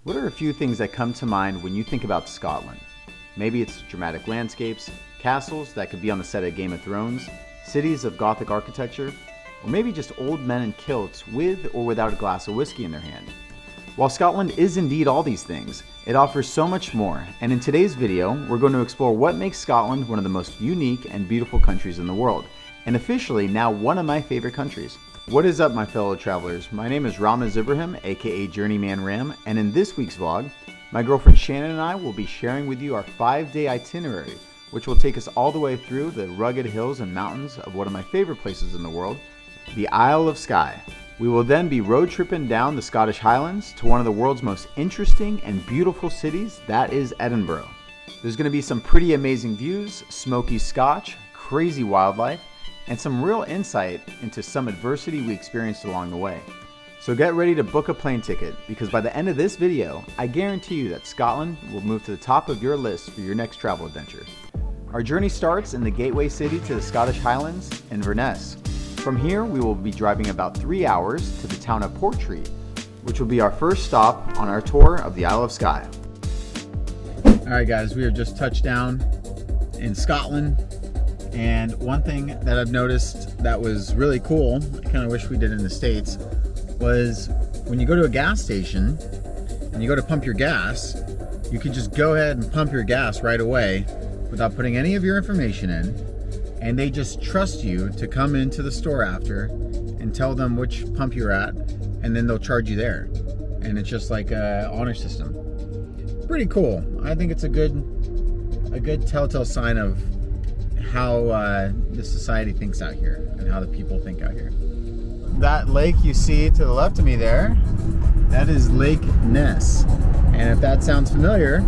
What are a few things that come to mind when you think about Scotland? Maybe it's dramatic landscapes, castles that could be on the set of Game of Thrones, cities of Gothic architecture, or maybe just old men in kilts with or without a glass of whiskey in their hand. While Scotland is indeed all these things, it offers so much more, and in today's video, we're going to explore what makes Scotland one of the most unique and beautiful countries in the world, and officially now one of my favorite countries. What is up, my fellow travelers? My name is Ramez Ibrahim, aka Journeyman Ram, and in this week's vlog, my girlfriend Shannon and I will be sharing with you our 5-day itinerary, which will take us all the way through the rugged hills and mountains of one of my favorite places in the world, the Isle of Skye. We will then be road tripping down the Scottish Highlands to one of the world's most interesting and beautiful cities, that is Edinburgh. There's going to be some pretty amazing views, smoky scotch, crazy wildlife, and some real insight into some adversity we experienced along the way. So get ready to book a plane ticket, because by the end of this video, I guarantee you that Scotland will move to the top of your list for your next travel adventure. Our journey starts in the gateway city to the Scottish Highlands, Inverness. From here, we will be driving about 3 hours to the town of Portree, which will be our first stop on our tour of the Isle of Skye. Alright guys, we have just touched down in Scotland. And one thing that I've noticed that was really cool, I kind of wish we did in the States, was when you go to a gas station and you go to pump your gas, you can just go ahead and pump your gas right away without putting any of your information in, and they just trust you to come into the store after and tell them which pump you're at, and then they'll charge you there. And it's just like an honor system. Pretty cool. I think it's a good telltale sign of how the society thinks out here and how the people think out here. That lake you see to the left of me there, that is Loch Ness. And if that sounds familiar,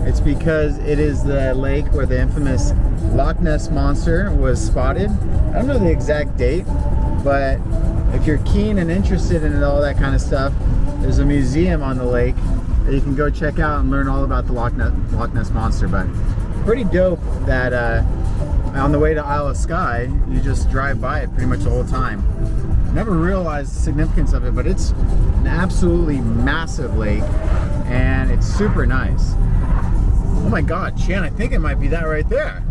it's because it is the lake where the infamous Loch Ness monster was spotted. I don't know the exact date, but if you're keen and interested in all that kind of stuff, there's a museum on the lake that you can go check out and learn all about the Loch Ness monster. But pretty dope that on the way to Isle of Skye, you just drive by it pretty much the whole time. Never realized the significance of it, but it's an absolutely massive lake, and it's super nice. Oh my God, Shan, I think it might be that right there.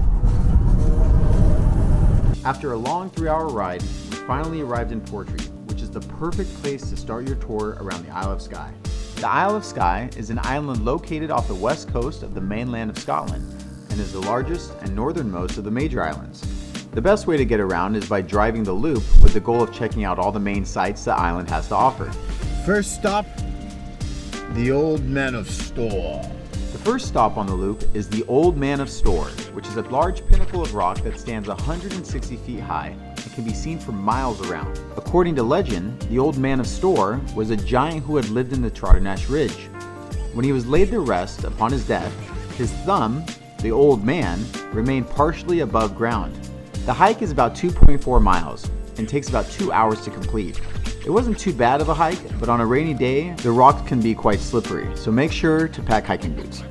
After a long 3-hour ride, we finally arrived in Portree, which is the perfect place to start your tour around the Isle of Skye. The Isle of Skye is an island located off the west coast of the mainland of Scotland, and is the largest and northernmost of the major islands. The best way to get around is by driving the loop with the goal of checking out all the main sights the island has to offer. First stop, the Old Man of Storr. The first stop on the loop is the Old Man of Storr, which is a large pinnacle of rock that stands 160 feet high and can be seen for miles around. According to legend, the Old Man of Storr was a giant who had lived in the Trotternash Ridge. When he was laid to rest upon his death, his thumb, the old man, remained partially above ground. The hike is about 2.4 miles and takes about 2 hours to complete. It wasn't too bad of a hike, but on a rainy day, the rocks can be quite slippery, so make sure to pack hiking boots.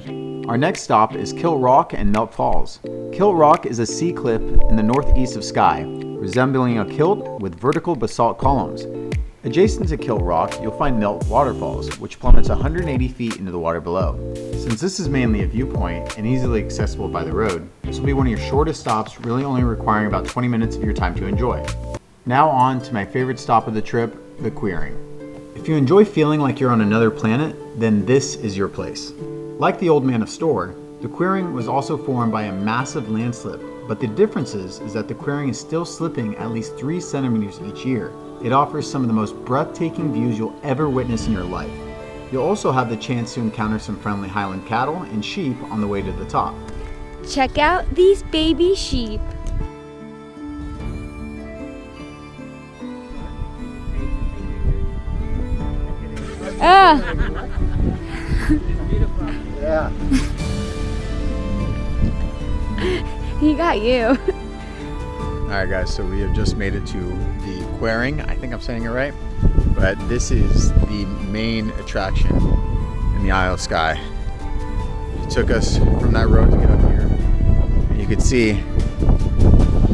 Our next stop is Kilt Rock and Melt Falls. Kilt Rock is a sea cliff in the northeast of Skye, resembling a kilt with vertical basalt columns. Adjacent to Kilt Rock, you'll find Melt Waterfalls, which plummets 180 feet into the water below. Since this is mainly a viewpoint and easily accessible by the road, this will be one of your shortest stops, really only requiring about 20 minutes of your time to enjoy. Now on to my favorite stop of the trip, the Queering. If you enjoy feeling like you're on another planet, then this is your place. Like the Old Man of Storr, the Queering was also formed by a massive landslip, but the difference is that the Queering is still slipping at least 3 centimeters each year. It offers some of the most breathtaking views you'll ever witness in your life. You'll also have the chance to encounter some friendly Highland cattle and sheep on the way to the top. Check out these baby sheep. Ah! Yeah. He got you. Alright guys, so we have just made it to the Queering. I think I'm saying it right. But this is the main attraction in the Isle of Skye. It took us from that road to get up here. And you can see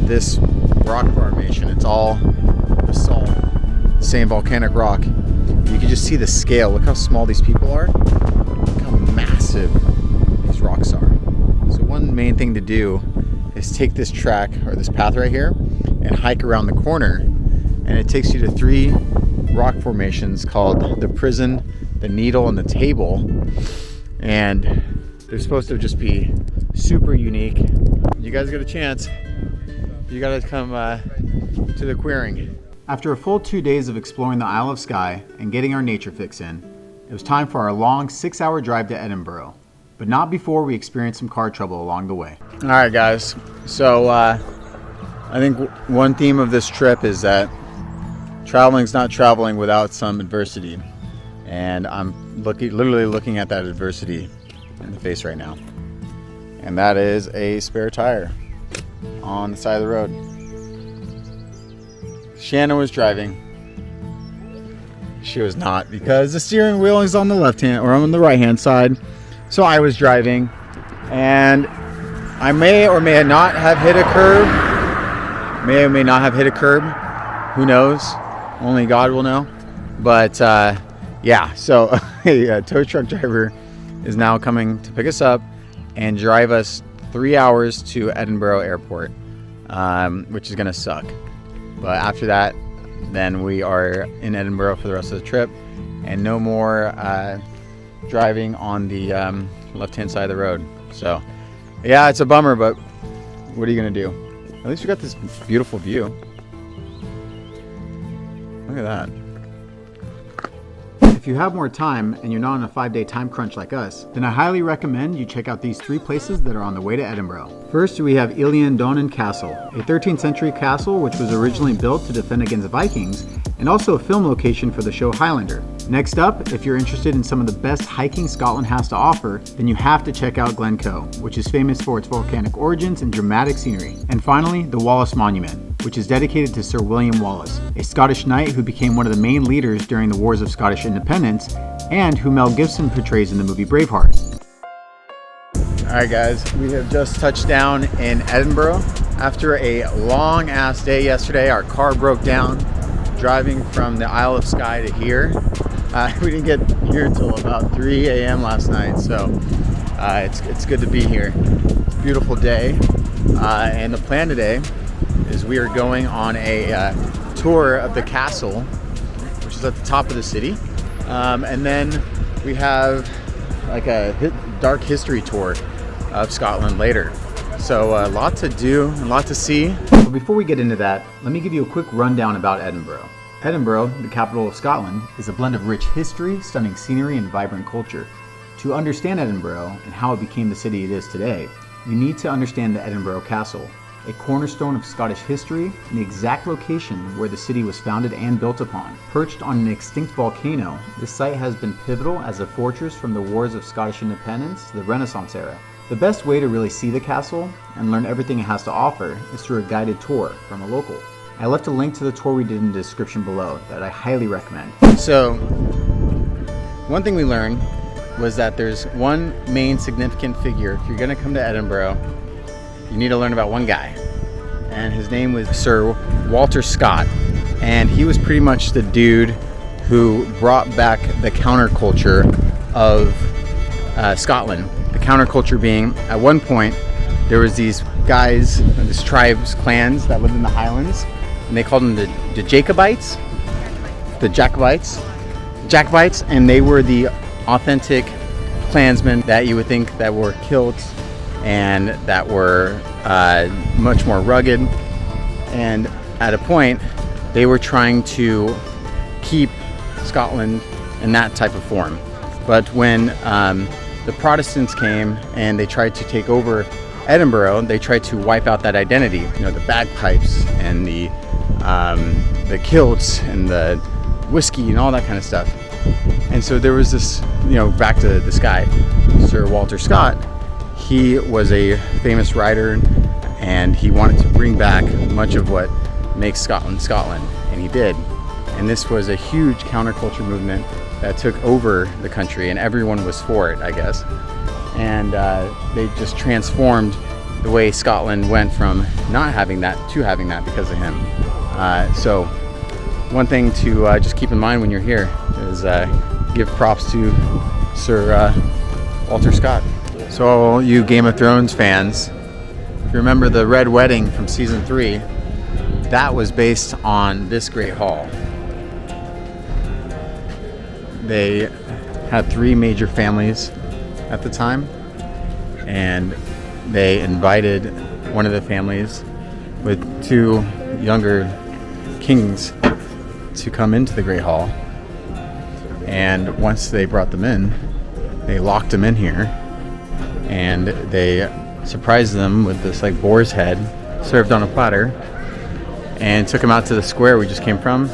this rock formation. It's all basalt, same volcanic rock. You can just see the scale. Look how small these people are. do is take this track or this path right here and hike around the corner, and it takes you to 3 rock formations called the Prison, the Needle, and the Table, and they're supposed to just be super unique. You guys get a chance, you gotta come to the queering. After a full 2 days of exploring the Isle of Skye and getting our nature fix in, it was time for our long 6-hour drive to Edinburgh, but not before we experienced some car trouble along the way. All right, guys, so I think one theme of this trip is that traveling's not traveling without some adversity, and I'm literally looking at that adversity in the face right now, and that is a spare tire on the side of the road. Shannon was driving. She was not, because the steering wheel is on the left hand or on the right hand side. So I was driving, and I may or may not have hit a curb. May or may not have hit a curb. Who knows? Only God will know. But yeah, so a tow truck driver is now coming to pick us up and drive us 3 hours to Edinburgh Airport, which is gonna suck. But after that, then we are in Edinburgh for the rest of the trip, and no more driving on the left-hand side of the road. So yeah, it's a bummer, but what are you gonna do? At least we got this beautiful view. Look at that. If you have more time and you're not on a 5-day time crunch like us, then I highly recommend you check out these 3 places that are on the way to Edinburgh. First, we have Isle Castle, a 13th century castle which was originally built to defend against Vikings, and also a film location for the show Highlander. Next up, if you're interested in some of the best hiking Scotland has to offer, then you have to check out Glencoe, which is famous for its volcanic origins and dramatic scenery. And finally, the Wallace Monument, which is dedicated to Sir William Wallace, a Scottish knight who became one of the main leaders during the Wars of Scottish Independence, and who Mel Gibson portrays in the movie Braveheart. Alright guys, we have just touched down in Edinburgh. After a long ass day yesterday, our car broke down driving from the Isle of Skye to here. We didn't get here until about 3 a.m. last night, so it's good to be here. It's a beautiful day, and the plan today is we are going on a tour of the castle, which is at the top of the city, and then we have like a dark history tour of Scotland later. So a lot to do, a lot to see. But before we get into that, let me give you a quick rundown about Edinburgh. Edinburgh, the capital of Scotland, is a blend of rich history, stunning scenery, and vibrant culture. To understand Edinburgh and how it became the city it is today, you need to understand the Edinburgh Castle, a cornerstone of Scottish history and the exact location where the city was founded and built upon. Perched on an extinct volcano, this site has been pivotal as a fortress from the Wars of Scottish Independence to the Renaissance era. The best way to really see the castle and learn everything it has to offer is through a guided tour from a local. I left a link to the tour we did in the description below that I highly recommend. So, one thing we learned was that there's one main significant figure. If you're gonna come to Edinburgh, you need to learn about one guy. And his name was Sir Walter Scott. And he was pretty much the dude who brought back the counterculture of Scotland. The counterculture being, at one point, there was these guys, these tribes, clans that lived in the Highlands, and they called them the Jacobites, and they were the authentic clansmen that you would think that wore kilts and that were much more rugged. And at a point, they were trying to keep Scotland in that type of form. But when the Protestants came and they tried to take over Edinburgh, they tried to wipe out that identity. You know, the bagpipes and the kilts and the whiskey and all that kind of stuff. And so there was this, you know, back to this guy, Sir Walter Scott. He was a famous writer, and he wanted to bring back much of what makes Scotland Scotland, and he did. And this was a huge counterculture movement that took over the country, and everyone was for it, I guess. And they just transformed the way Scotland went from not having that to having that because of him. So one thing to just keep in mind when you're here is give props to Sir Walter Scott. So all you Game of Thrones fans, If you remember the Red Wedding from season 3, that was based on this great hall. They had 3 major families at the time, and they invited one of the families with 2 younger kings to come into the Great Hall. And once they brought them in, they locked them in here, and they surprised them with this like boar's head served on a platter, and took them out to the square we just came from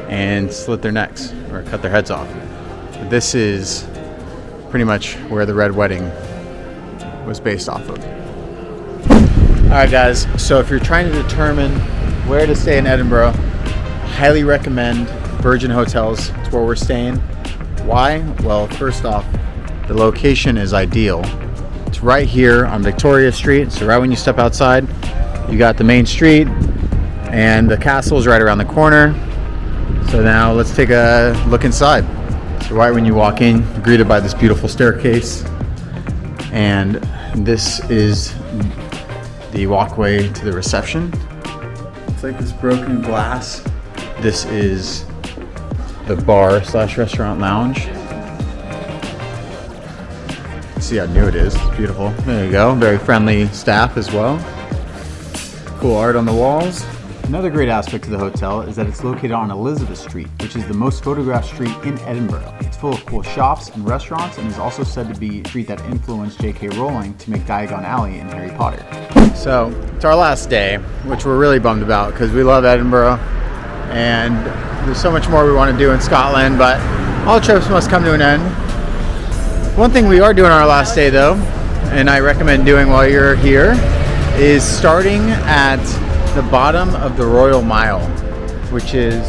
and slit their necks or cut their heads off. This is pretty much where the Red Wedding was based off of. Alright guys, so if you're trying to determine where to stay in Edinburgh, highly recommend Virgin Hotels. It's where we're staying. Why? Well, first off, the location is ideal. It's right here on Victoria Street, so right when you step outside, you got the main street, and the castle is right around the corner. So now let's take a look inside. So right when you walk in, you're greeted by this beautiful staircase, and this is the walkway to the reception. It's like this broken glass. This is the bar slash restaurant lounge. See how new it is. It's beautiful. There you go. Very friendly staff as well. Cool art on the walls. Another great aspect of the hotel is that it's located on Elizabeth Street, which is the most photographed street in Edinburgh. It's full of cool shops and restaurants, and is also said to be a street that influenced J.K. Rowling to make Diagon Alley in Harry Potter. So it's our last day, which we're really bummed about because we love Edinburgh, and there's so much more we want to do in Scotland, but all trips must come to an end. One thing we are doing our last day though, and I recommend doing while you're here, is starting at the bottom of the Royal Mile, which is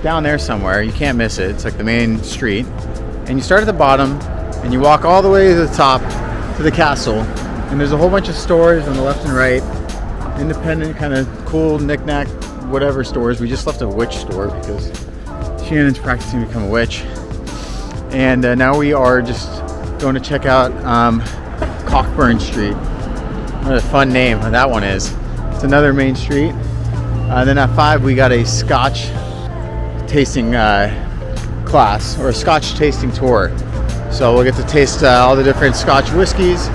down there somewhere. You can't miss it. It's like the main street. And you start at the bottom and you walk all the way to the top to the castle. And there's a whole bunch of stores on the left and right. Independent, kind of cool knick-knack, whatever stores. We just left a witch store because Shannon's practicing to become a witch. And now we are just going to check out Cockburn Street. What a fun name that one is. It's another main street. Then at 5 we got a Scotch tasting class, or a Scotch tasting tour. So we'll get to taste all the different Scotch whiskeys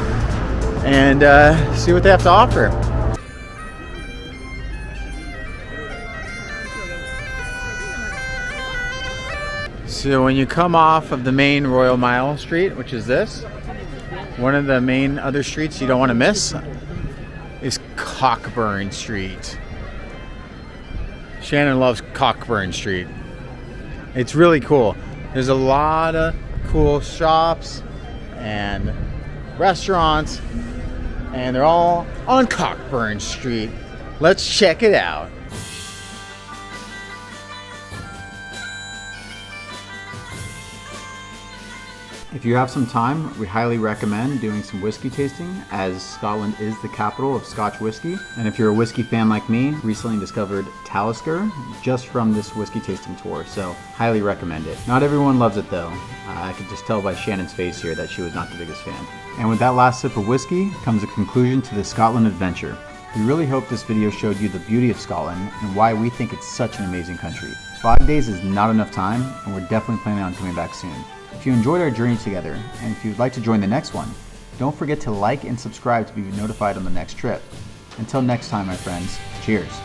and see what they have to offer. So when you come off of the main Royal Mile Street, which is this, one of the main other streets you don't want to miss is Cockburn Street. Shannon loves Cockburn Street. It's really cool. There's a lot of cool shops and restaurants, and they're all on Cockburn Street. Let's check it out. If you have some time, we highly recommend doing some whiskey tasting, as Scotland is the capital of Scotch whiskey. And if you're a whiskey fan like me, recently discovered Talisker just from this whiskey tasting tour, so highly recommend it. Not everyone loves it though. I could just tell by Shannon's face here that she was not the biggest fan. And with that last sip of whiskey comes a conclusion to the Scotland adventure. We really hope this video showed you the beauty of Scotland and why we think it's such an amazing country. 5 days is not enough time, and we're definitely planning on coming back soon. If you enjoyed our journey together, and if you'd like to join the next one, don't forget to like and subscribe to be notified on the next trip. Until next time, my friends, cheers.